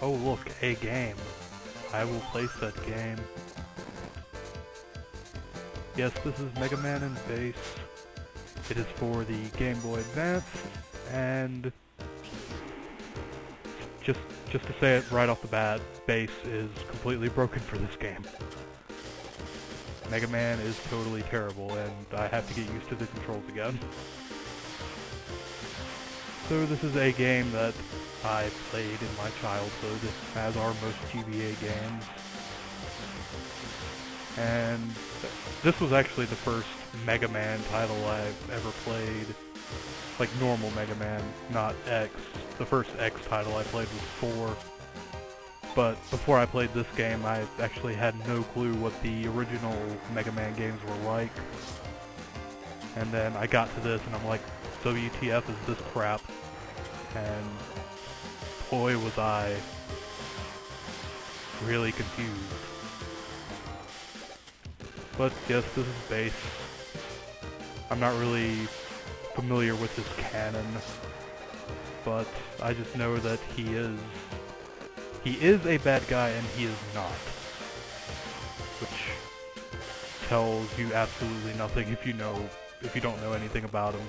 Oh look, a game. I will play said game. Yes, this is Megaman Bass. It is for the Game Boy Advance, and just to say it right off the bat, Bass is completely broken for this game. Mega Man is totally terrible, and I have to get used to the controls again. So this is a game that I played in my childhood, as are most GBA games. And this was actually the first Mega Man title I've ever played. Like normal Mega Man, not X. The first X title I played was 4. But before I played this game, I actually had no clue what the original Mega Man games were like. And then I got to this and I'm like, WTF is this crap? And boy was I really confused. But yes, this is Bass. I'm not really familiar with his canon, but I just know that he is a bad guy and he is not. Which tells you absolutely nothing if you don't know anything about him.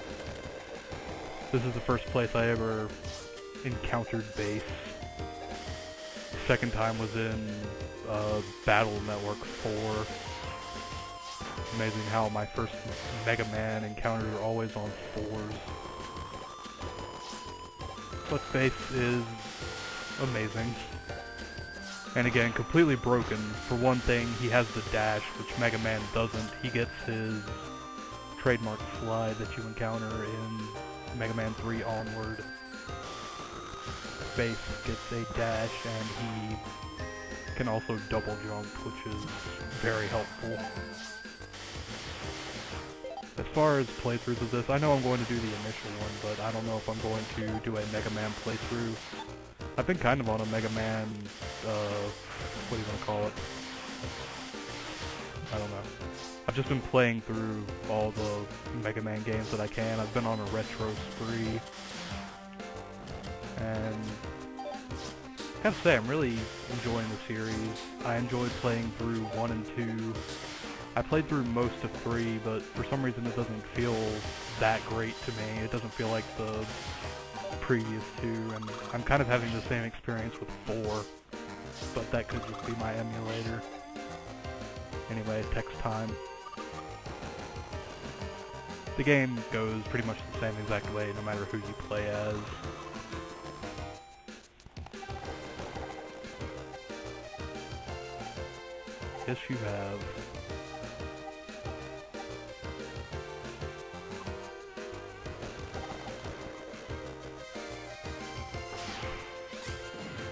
This is the first place I ever encountered Bass. Second time was in Battle Network 4. Amazing how my first Mega Man encounters are always on 4s. But Bass is amazing. And again, completely broken. For one thing, he has the dash, which Mega Man doesn't. He gets his trademark slide that you encounter in Mega Man 3 onward. Bass gets a dash, and he can also double jump, which is very helpful. As far as playthroughs of this, I know I'm going to do the initial one, but I don't know if I'm going to do a Mega Man playthrough. I've been kind of on a Mega Man, what do you want to call it? I don't know. I've just been playing through all the Mega Man games that I can. I've been on a retro spree. And I gotta say, I'm really enjoying the series. I enjoyed playing through 1 and 2. I played through most of 3, but for some reason it doesn't feel that great to me. It doesn't feel like the previous 2, and I'm kind of having the same experience with 4, but that could just be my emulator. Anyway, text time. The game goes pretty much the same exact way no matter who you play as. Yes, you have.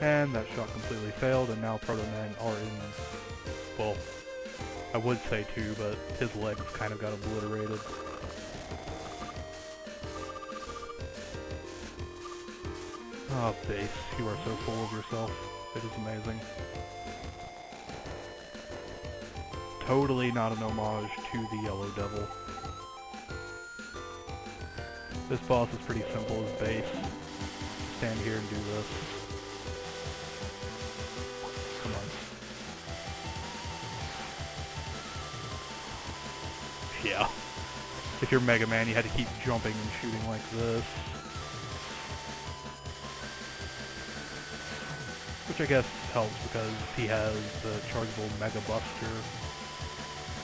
And that shot completely failed, and now Proto Man are in, well, I would say 2, but his legs kind of got obliterated. Oh, Bass, you are so full of yourself. It is amazing. Totally not an homage to the Yellow Devil. This boss is pretty simple as Bass. Stand here and do this. Come on. Yeah. If you're Mega Man, you had to keep jumping and shooting like this. Which I guess helps because he has the chargeable Mega Buster,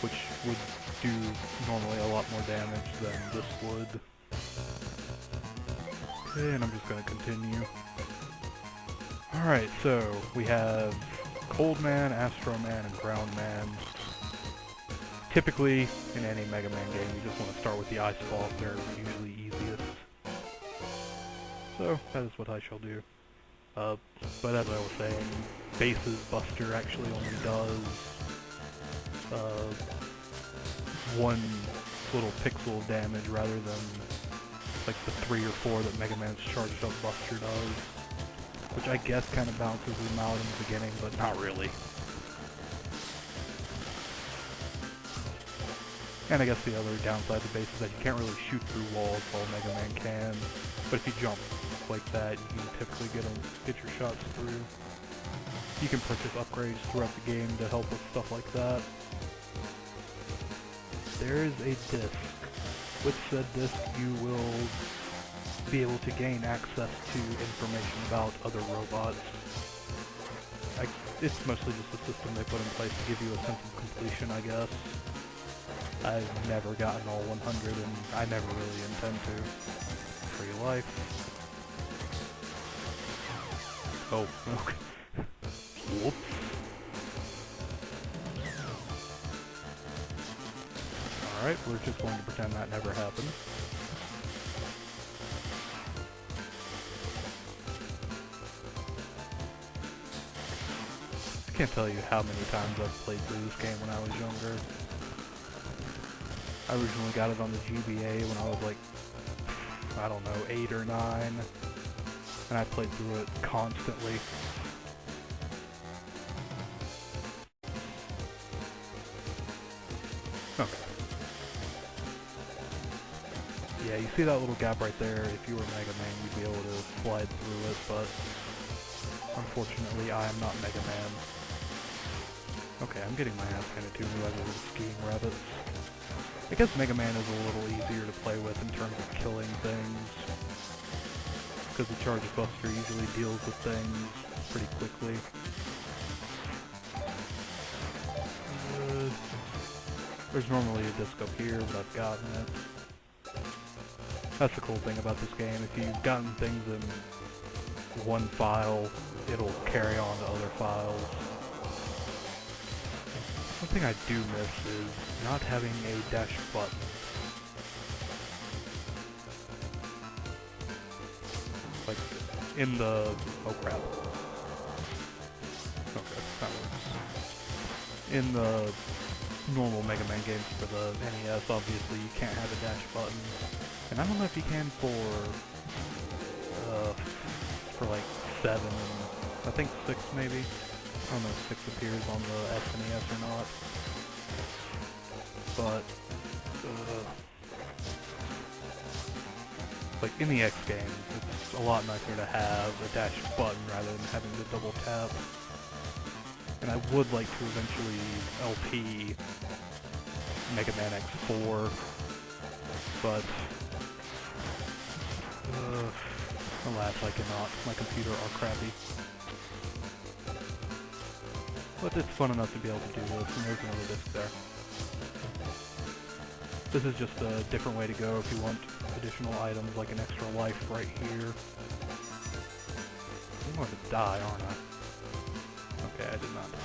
which would do normally a lot more damage than this would. Okay, and I'm just going to continue. Alright, so we have Cold Man, Astro Man, and Ground Man. Typically, in any Mega Man game, you just want to start with the Ice Ball. They're usually easiest. So, that is what I shall do. But as I was saying, Bass's Buster actually only does one little pixel damage rather than like the 3 or 4 that Mega Man's charged up Buster does. Which I guess kind of balances him out in the beginning, but not really. And I guess the other downside to Bass is that you can't really shoot through walls while Mega Man can. But if you jump like that, you can typically get your shots through. You can purchase upgrades throughout the game to help with stuff like that. There is a disc. With said disc, you will be able to gain access to information about other robots. It's mostly just a system they put in place to give you a sense of completion, I guess. I've never gotten all 100, and I never really intend to. Free life. Oh, okay. Whoops. Alright, we're just going to pretend that never happened. I can't tell you how many times I've played through this game when I was younger. I originally got it on the GBA when I was like, I don't know, 8 or 9. And I played through it constantly. Okay. Yeah, you see that little gap right there? If you were Mega Man, you'd be able to slide through it, but unfortunately, I am not Mega Man. Okay, I'm getting my ass handed to me by the little skiing rabbits. I guess Mega Man is a little easier to play with in terms of killing things, because the Charge Buster usually deals with things pretty quickly. There's normally a disc up here, but I've gotten it. That's the cool thing about this game. If you've gotten things in one file, it'll carry on to other files. One thing I do miss is not having a dash button. Like, in the... oh crap. Okay, that works. In the normal Mega Man games for the NES, obviously you can't have a dash button. And I don't know if you can for like 7 and I think 6 maybe. I don't know if 6 appears on the SNES or not. But like in the X games, it's a lot nicer to have a dash button rather than having to double tap. And I would like to eventually LP Mega Man X4, but alas, I cannot. My computer are crappy. But it's fun enough to be able to do this, and there's another disc there. This is just a different way to go if you want additional items, like an extra life right here. I'm going to die, aren't I? Okay, I did not die.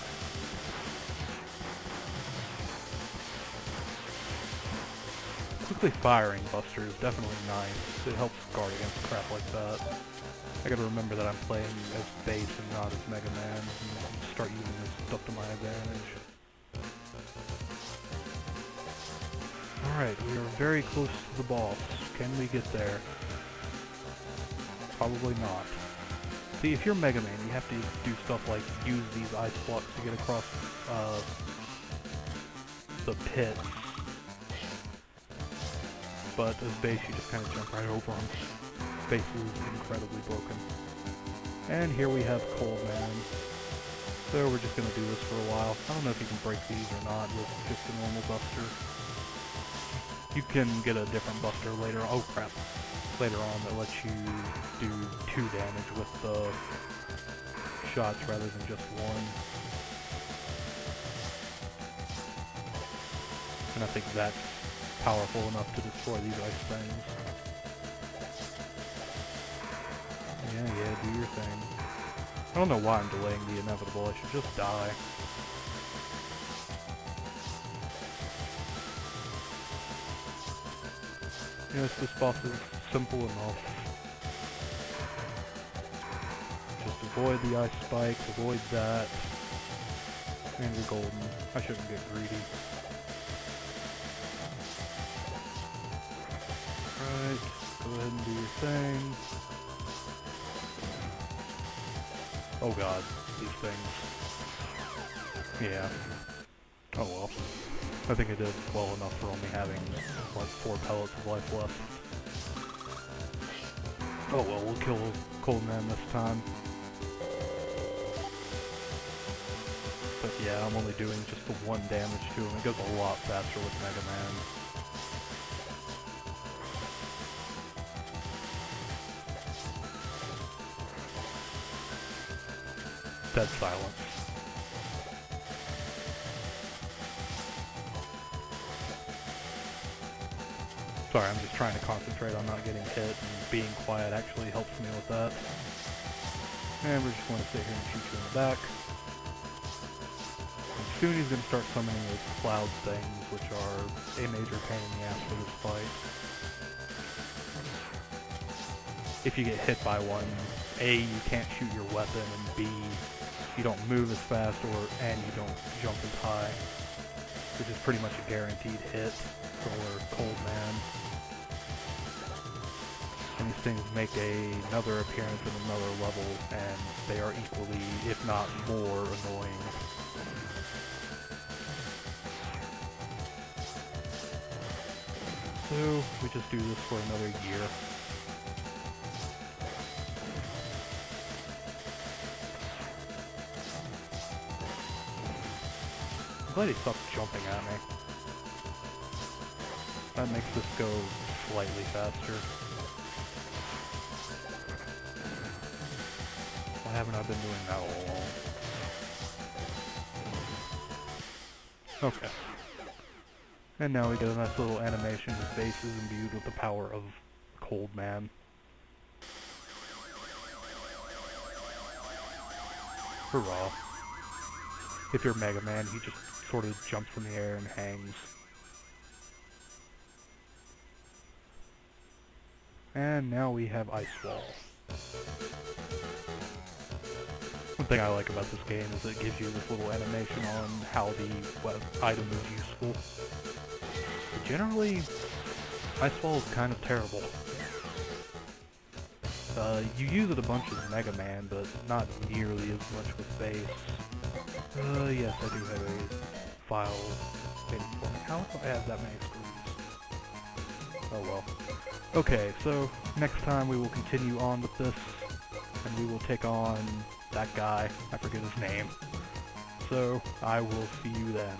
Quickly firing Buster is definitely nice. It helps guard against crap like that. I gotta remember that I'm playing as Bass and not as Mega Man, and start using this stuff to my advantage. Alright, we are very close to the boss. Can we get there? Probably not. See, if you're Mega Man, you have to do stuff like use these ice blocks to get across the pit. But as Bass, you just kind of jump right over them. Bass is incredibly broken. And here we have Cold Man. So we're just going to do this for a while. I don't know if you can break these or not with just a normal Buster. You can get a different Buster later. Oh crap. Later on that lets you do 2 damage with the shots rather than just 1. And I think that's powerful enough to destroy these ice things. Yeah, do your thing. I don't know why I'm delaying the inevitable. I should just die. Yes, this boss is simple enough. Just avoid the ice spikes, avoid that. And you're golden. I shouldn't get greedy. Right, go ahead and do your thing. Oh god, these things. Yeah. Oh well. I think I did well enough for only having, like, 4 pellets of life left. Oh well, we'll kill Cold Man this time. But yeah, I'm only doing just the 1 damage to him. It goes a lot faster with Mega Man. Dead silence. Sorry, I'm just trying to concentrate on not getting hit, and being quiet actually helps me with that. And we're just going to sit here and shoot you in the back. And soon he's going to start summoning those cloud things, which are a major pain in the ass for this fight. If you get hit by one, A, you can't shoot your weapon, and B, you don't move as fast, and you don't jump as high, which is pretty much a guaranteed hit for Cold Man. And these things make another appearance in another level, and they are equally, if not more, annoying. So, we just do this for another year. I'm glad he stopped jumping at me. That makes this go slightly faster. Why haven't I been doing that all along? Okay. And now we get a nice little animation. His face is imbued with the power of Cold Man. Hurrah. If you're Mega Man, he just sort of jumps in the air and hangs. And now we have Ice Wall. One thing I like about this game is it gives you this little animation on how the item is useful. But generally, Ice Wall is kind of terrible. You use it a bunch with Mega Man, but not nearly as much with Bass. Yes, I do have a file waiting for me. How do I have that many screws? Oh well. Okay, so next time we will continue on with this, and we will take on that guy. I forget his name. So, I will see you then.